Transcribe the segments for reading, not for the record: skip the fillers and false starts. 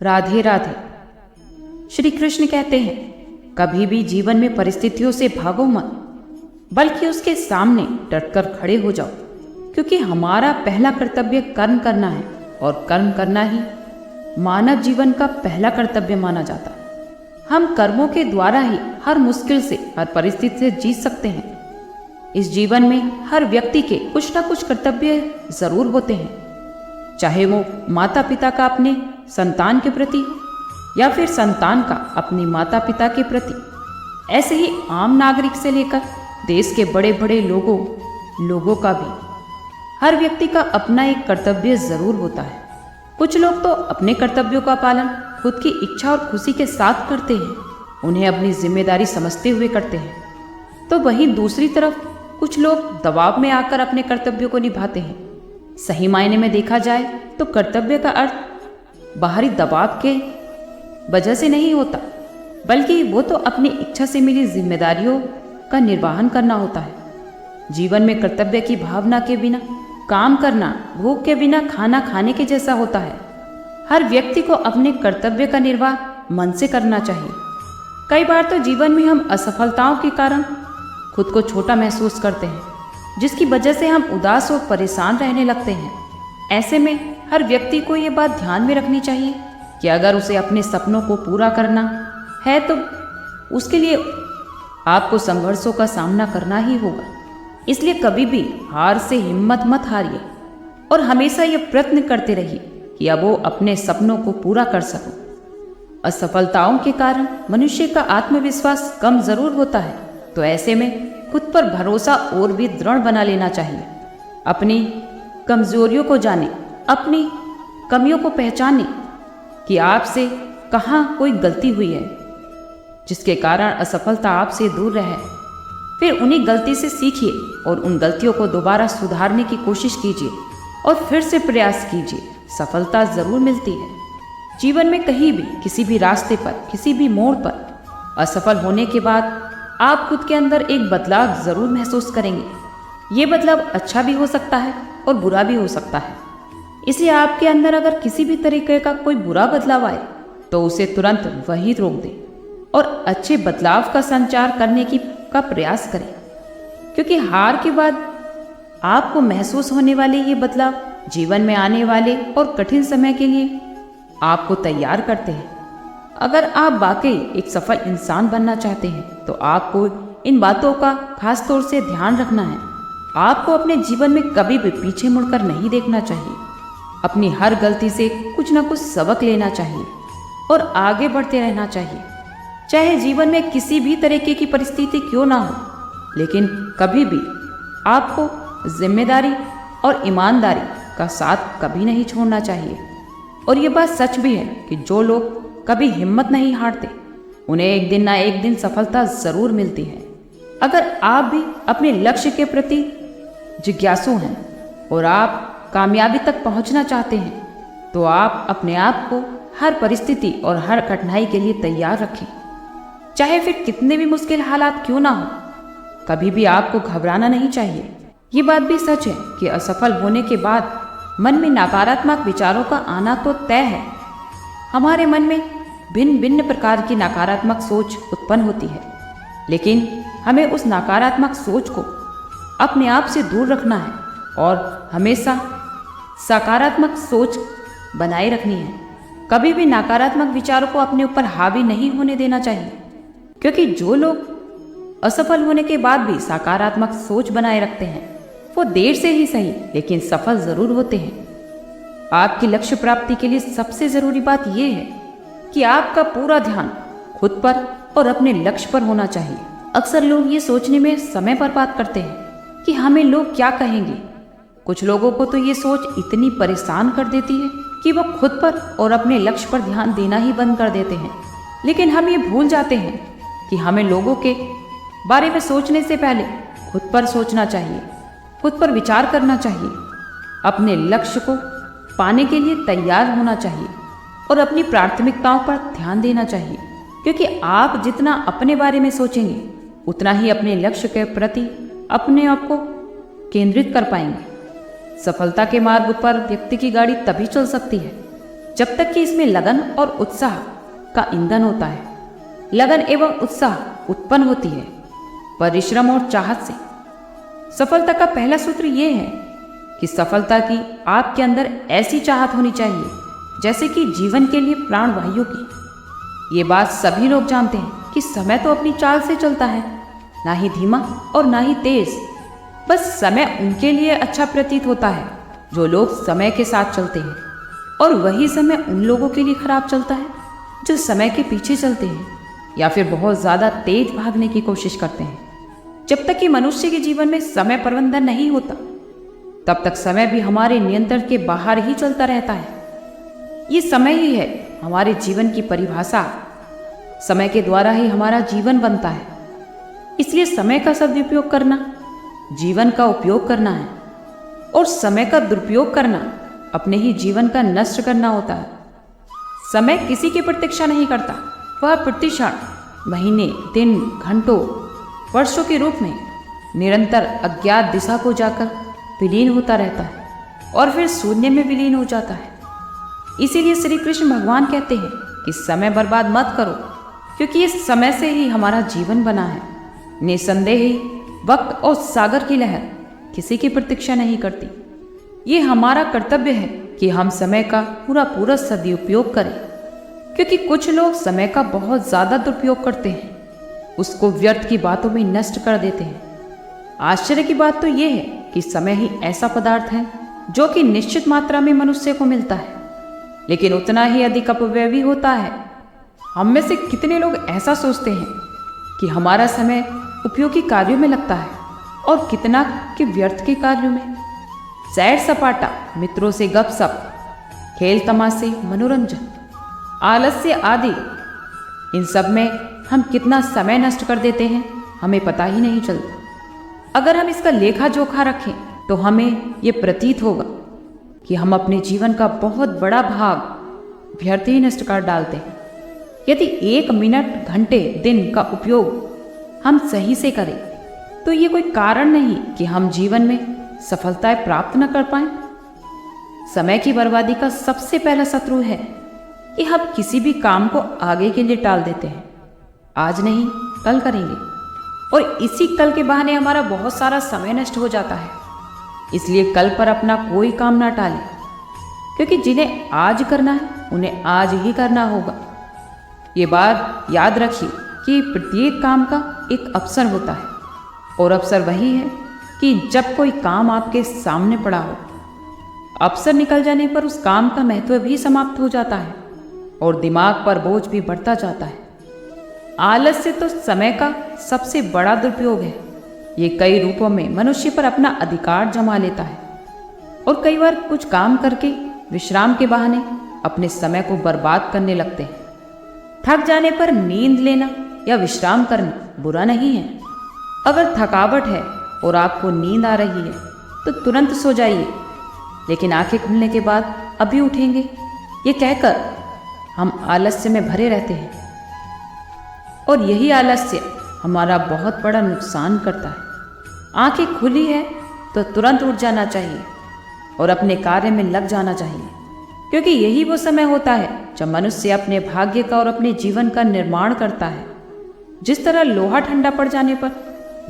राधे राधे। श्री कृष्ण कहते हैं, कभी भी जीवन में परिस्थितियों से भागो मत, बल्कि उसके सामने डटकर खड़े हो जाओ, क्योंकि हमारा पहला कर्तव्य कर्म करना है और कर्म करना ही मानव जीवन का पहला कर्तव्य माना जाता है। हम कर्मों के द्वारा ही हर मुश्किल से, हर परिस्थिति से जीत सकते हैं। इस जीवन में हर व्यक्ति के कुछ ना कुछ कर्तव्य जरूर होते हैं, चाहे वो माता पिता का अपने संतान के प्रति हो या फिर संतान का अपनी माता पिता के प्रति। ऐसे ही आम नागरिक से लेकर देश के बड़े बड़े लोगों का भी हर व्यक्ति का अपना एक कर्तव्य जरूर होता है। कुछ लोग तो अपने कर्तव्यों का पालन खुद की इच्छा और खुशी के साथ करते हैं, उन्हें अपनी जिम्मेदारी समझते हुए करते हैं। तो वहीं दूसरी तरफ कुछ लोग दबाव में आकर अपने कर्तव्यों को निभाते हैं। सही मायने में देखा जाए तो कर्तव्य का अर्थ बाहरी दबाव के वजह से नहीं होता, बल्कि वो तो अपनी इच्छा से मिली जिम्मेदारियों का निर्वहन करना होता है। जीवन में कर्तव्य की भावना के बिना काम करना भूख के बिना खाना खाने के जैसा होता है। हर व्यक्ति को अपने कर्तव्य का निर्वाह मन से करना चाहिए। कई बार तो जीवन में हम असफलताओं के कारण खुद को छोटा महसूस करते हैं, जिसकी वजह से हम उदास और परेशान रहने लगते हैं। ऐसे में हर व्यक्ति को ये बात ध्यान में रखनी चाहिए कि अगर उसे अपने सपनों को पूरा करना है तो उसके लिए आपको संघर्षों का सामना करना ही होगा। इसलिए कभी भी हार से हिम्मत मत हारिए और हमेशा ये प्रयत्न करते रहिए कि अब वो अपने सपनों को पूरा कर सको। असफलताओं के कारण मनुष्य का आत्मविश्वास कम जरूर होता है, तो ऐसे में खुद पर भरोसा और भी दृढ़ बना लेना चाहिए। अपनी कमजोरियों को जाने, अपनी कमियों को पहचाने कि आपसे कहाँ कोई गलती हुई है जिसके कारण असफलता आपसे दूर रहे। फिर उन्हीं गलती से सीखिए और उन गलतियों को दोबारा सुधारने की कोशिश कीजिए और फिर से प्रयास कीजिए। सफलता जरूर मिलती है। जीवन में कहीं भी, किसी भी रास्ते पर, किसी भी मोड़ पर असफल होने के बाद आप खुद के अंदर एक बदलाव जरूर महसूस करेंगे। ये बदलाव अच्छा भी हो सकता है और बुरा भी हो सकता है। इसलिए आपके अंदर अगर किसी भी तरीके का कोई बुरा बदलाव आए तो उसे तुरंत वहीं रोक दें और अच्छे बदलाव का संचार करने का प्रयास करें, क्योंकि हार के बाद आपको महसूस होने वाले ये बदलाव जीवन में आने वाले और कठिन समय के लिए आपको तैयार करते हैं। अगर आप वाकई एक सफल इंसान बनना चाहते हैं तो आपको इन बातों का खास तौर से ध्यान रखना है। आपको अपने जीवन में कभी भी पीछे मुड़कर नहीं देखना चाहिए। अपनी हर गलती से कुछ ना कुछ सबक लेना चाहिए और आगे बढ़ते रहना चाहिए, चाहे जीवन में किसी भी तरीके की परिस्थिति क्यों ना हो। लेकिन कभी भी आपको जिम्मेदारी और ईमानदारी का साथ कभी नहीं छोड़ना चाहिए। और ये बात सच भी है कि जो लोग कभी हिम्मत नहीं हारते, उन्हें एक दिन ना एक दिन सफलता जरूर मिलती है। अगर आप भी अपने लक्ष्य के प्रति जिज्ञासु हैं और आप कामयाबी तक पहुंचना चाहते हैं, तो आप अपने आप को हर परिस्थिति और हर कठिनाई के लिए तैयार रखें, चाहे फिर कितने भी मुश्किल हालात क्यों ना हो। कभी भी आपको घबराना नहीं चाहिए। ये बात भी सच है कि असफल होने के बाद मन में नकारात्मक विचारों का आना तो तय है। हमारे मन में भिन्न भिन्न प्रकार की नकारात्मक सोच उत्पन्न होती है, लेकिन हमें उस नकारात्मक सोच को अपने आप से दूर रखना है और हमेशा सकारात्मक सोच बनाए रखनी है। कभी भी नकारात्मक विचारों को अपने ऊपर हावी नहीं होने देना चाहिए, क्योंकि जो लोग असफल होने के बाद भी सकारात्मक सोच बनाए रखते हैं, वो देर से ही सही लेकिन सफल जरूर होते हैं। आपकी लक्ष्य प्राप्ति के लिए सबसे जरूरी बात यह है कि आपका पूरा ध्यान खुद पर और अपने लक्ष्य पर होना चाहिए। अक्सर लोग ये सोचने में समय बर्बाद करते हैं कि हमें लोग क्या कहेंगे। कुछ लोगों को तो ये सोच इतनी परेशान कर देती है कि वो खुद पर और अपने लक्ष्य पर ध्यान देना ही बंद कर देते हैं। लेकिन हम ये भूल जाते हैं कि हमें लोगों के बारे में सोचने से पहले खुद पर सोचना चाहिए, खुद पर विचार करना चाहिए, अपने लक्ष्य को पाने के लिए तैयार होना चाहिए और अपनी प्राथमिकताओं पर ध्यान देना चाहिए, क्योंकि आप जितना अपने बारे में सोचेंगे उतना ही अपने लक्ष्य के प्रति अपने आप को केंद्रित कर पाएंगे। सफलता के मार्ग पर व्यक्ति की गाड़ी तभी चल सकती है जब तक कि इसमें लगन और उत्साह का ईंधन होता है। लगन एवं उत्साह उत्पन्न होती है परिश्रम और चाहत से। सफलता का पहला सूत्र ये है कि सफलता की आपके अंदर ऐसी चाहत होनी चाहिए जैसे कि जीवन के लिए प्राणवायु की। ये बात सभी लोग जानते हैं कि समय तो अपनी चाल से चलता है, ना ही धीमा और ना ही तेज। बस समय उनके लिए अच्छा प्रतीत होता है जो लोग समय के साथ चलते हैं, और वही समय उन लोगों के लिए खराब चलता है जो समय के पीछे चलते हैं या फिर बहुत ज़्यादा तेज भागने की कोशिश करते हैं। जब तक कि मनुष्य के जीवन में समय प्रबंधन नहीं होता तब तक समय भी हमारे नियंत्रण के बाहर ही चलता रहता है। ये समय ही है हमारे जीवन की परिभाषा। समय के द्वारा ही हमारा जीवन बनता है। इसलिए समय का सदुपयोग करना जीवन का उपयोग करना है, और समय का दुरुपयोग करना अपने ही जीवन का नष्ट करना होता है। समय किसी की प्रतीक्षा नहीं करता, वह प्रतिक्षण महीने, दिन, घंटों, वर्षों के रूप में निरंतर अज्ञात दिशा को जाकर विलीन होता रहता है और फिर शून्य में विलीन हो जाता है। इसीलिए श्री कृष्ण भगवान कहते हैं कि समय बर्बाद मत करो, क्योंकि इस समय से ही हमारा जीवन बना है। निसंदेह ही वक्त और सागर की लहर किसी की प्रतीक्षा नहीं करती। ये हमारा कर्तव्य है कि हम समय का पूरा सदुपयोग करें, क्योंकि कुछ लोग समय का बहुत ज़्यादा दुरुपयोग करते हैं, उसको व्यर्थ की बातों में नष्ट कर देते हैं। आश्चर्य की बात तो ये है कि समय ही ऐसा पदार्थ है जो कि निश्चित मात्रा में मनुष्य को मिलता है, लेकिन उतना ही अधिक अपव्यय भी होता है। हम में से कितने लोग ऐसा सोचते हैं कि हमारा समय उपयोगी कार्यों में लगता है और कितना कि व्यर्थ के कार्यों में। सैर सपाटा, मित्रों से गपशप, खेल तमाशे, मनोरंजन, आलस्य आदि, इन सब में हम कितना समय नष्ट कर देते हैं हमें पता ही नहीं चलता। अगर हम इसका लेखा जोखा रखें तो हमें ये प्रतीत होगा कि हम अपने जीवन का बहुत बड़ा भाग व्यर्थ ही नष्ट कर डालते हैं। यदि 1 मिनट, घंटे, दिन का उपयोग हम सही से करें तो ये कोई कारण नहीं कि हम जीवन में सफलताएं प्राप्त न कर पाएं। समय की बर्बादी का सबसे पहला शत्रु है कि हम किसी भी काम को आगे के लिए टाल देते हैं। आज नहीं, कल करेंगे, और इसी कल के बहाने हमारा बहुत सारा समय नष्ट हो जाता है। इसलिए कल पर अपना कोई काम ना टालें, क्योंकि जिन्हें आज करना है उन्हें आज ही करना होगा। ये बात याद रखिए कि प्रत्येक काम का एक अवसर होता है, और अवसर वही है कि जब कोई काम आपके सामने पड़ा हो। अवसर निकल जाने पर उस काम का महत्व भी समाप्त हो जाता है और दिमाग पर बोझ भी बढ़ता जाता है। आलस्य तो समय का सबसे बड़ा दुरुपयोग है। ये कई रूपों में मनुष्य पर अपना अधिकार जमा लेता है, और कई बार कुछ काम करके विश्राम के बहाने अपने समय को बर्बाद करने लगते हैं। थक जाने पर नींद लेना या विश्राम करना बुरा नहीं है। अगर थकावट है और आपको नींद आ रही है तो तुरंत सो जाइए, लेकिन आंखें खुलने के बाद अभी उठेंगे, ये कहकर हम आलस्य में भरे रहते हैं, और यही आलस्य हमारा बहुत बड़ा नुकसान करता है। आंखें खुली है तो तुरंत उठ जाना चाहिए और अपने कार्य में लग जाना चाहिए, क्योंकि यही वो समय होता है जब मनुष्य अपने भाग्य का और अपने जीवन का निर्माण करता है। जिस तरह लोहा ठंडा पड़ जाने पर,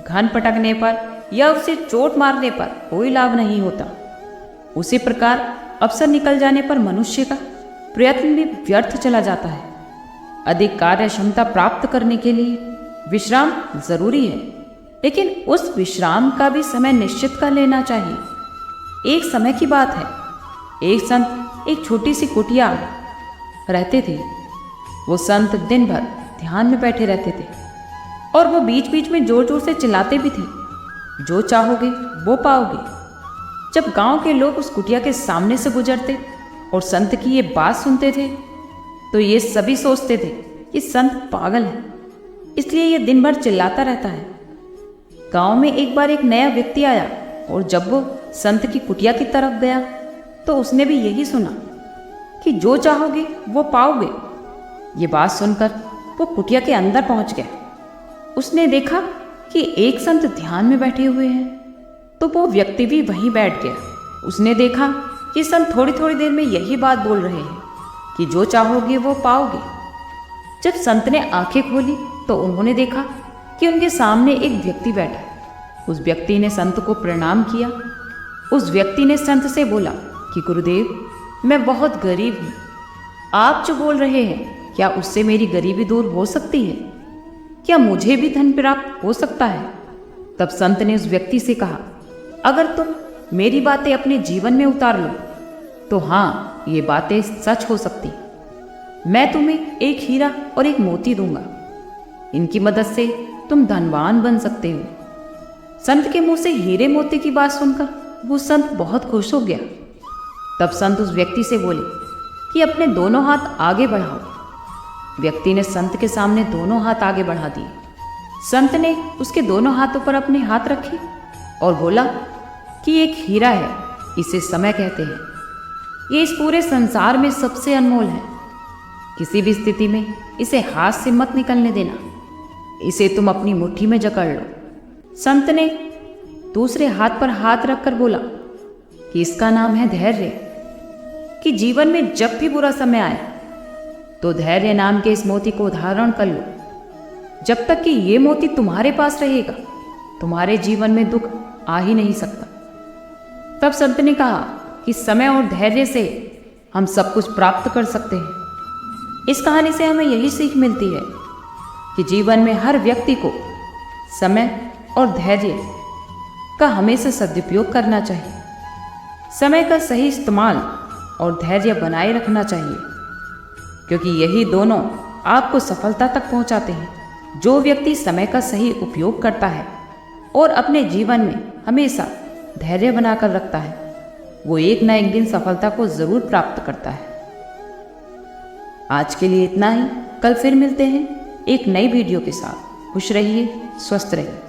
घन पटकने पर या उसे चोट मारने पर कोई लाभ नहीं होता, उसी प्रकार अवसर निकल जाने पर मनुष्य का प्रयत्न भी व्यर्थ चला जाता है। अधिक कार्य क्षमता प्राप्त करने के लिए विश्राम जरूरी है, लेकिन उस विश्राम का भी समय निश्चित कर लेना चाहिए। एक समय की बात है, एक संत एक छोटी सी कुटिया रहते थे। वो संत दिन भर ध्यान में बैठे रहते थे, और वो बीच बीच में जोर जोर से चिल्लाते भी थे, जो चाहोगे वो पाओगे। जब गांव के लोग उस कुटिया के सामने से गुजरते और संत की ये बात सुनते थे तो ये सभी सोचते थे कि संत पागल है, इसलिए ये दिन भर चिल्लाता रहता है। गांव में एक बार एक नया व्यक्ति आया, और जब वो संत की कुटिया की तरफ गया तो उसने भी यही सुना कि जो चाहोगे वो पाओगे। ये बात सुनकर वो कुटिया के अंदर पहुंच गया। उसने देखा कि एक संत ध्यान में बैठे हुए हैं, तो वो व्यक्ति भी वहीं बैठ गया। उसने देखा कि संत थोड़ी थोड़ी देर में यही बात बोल रहे हैं कि जो चाहोगे वो पाओगे। जब संत ने आंखें खोली तो उन्होंने देखा कि उनके सामने एक व्यक्ति बैठा है। उस व्यक्ति ने संत को प्रणाम किया। उस व्यक्ति ने संत से बोला कि गुरुदेव, मैं बहुत गरीब हूँ, आप जो बोल रहे हैं क्या उससे मेरी गरीबी दूर हो सकती है? क्या मुझे भी धन प्राप्त हो सकता है? तब संत ने उस व्यक्ति से कहा, अगर तुम मेरी बातें अपने जीवन में उतार लो तो हाँ, ये बातें सच हो सकती। मैं तुम्हें एक हीरा और एक मोती दूंगा, इनकी मदद से तुम धनवान बन सकते हो। संत के मुंह से हीरे मोती की बात सुनकर वो संत बहुत खुश हो गया। तब संत उस व्यक्ति से बोले कि अपने दोनों हाथ आगे बढ़ाओ। व्यक्ति ने संत के सामने दोनों हाथ आगे बढ़ा दिए। संत ने उसके दोनों हाथों पर अपने हाथ रखे और बोला कि एक हीरा है, इसे समय कहते हैं। ये इस पूरे संसार में सबसे अनमोल है। किसी भी स्थिति में इसे हाथ से मत निकलने देना, इसे तुम अपनी मुट्ठी में जकड़ लो। संत ने दूसरे हाथ पर हाथ रखकर बोला कि इसका नाम है धैर्य, कि जीवन में जब भी बुरा समय आए तो धैर्य नाम के इस मोती को धारण कर लो। जब तक कि ये मोती तुम्हारे पास रहेगा, तुम्हारे जीवन में दुख आ ही नहीं सकता। तब संत ने कहा कि समय और धैर्य से हम सब कुछ प्राप्त कर सकते हैं। इस कहानी से हमें यही सीख मिलती है कि जीवन में हर व्यक्ति को समय और धैर्य का हमेशा सदुपयोग करना चाहिए। समय का सही इस्तेमाल और धैर्य बनाए रखना चाहिए, क्योंकि यही दोनों आपको सफलता तक पहुंचाते हैं। जो व्यक्ति समय का सही उपयोग करता है और अपने जीवन में हमेशा धैर्य बनाकर रखता है, वो एक ना एक दिन सफलता को जरूर प्राप्त करता है। आज के लिए इतना ही। कल फिर मिलते हैं एक नई वीडियो के साथ। खुश रहिए, स्वस्थ रहिए।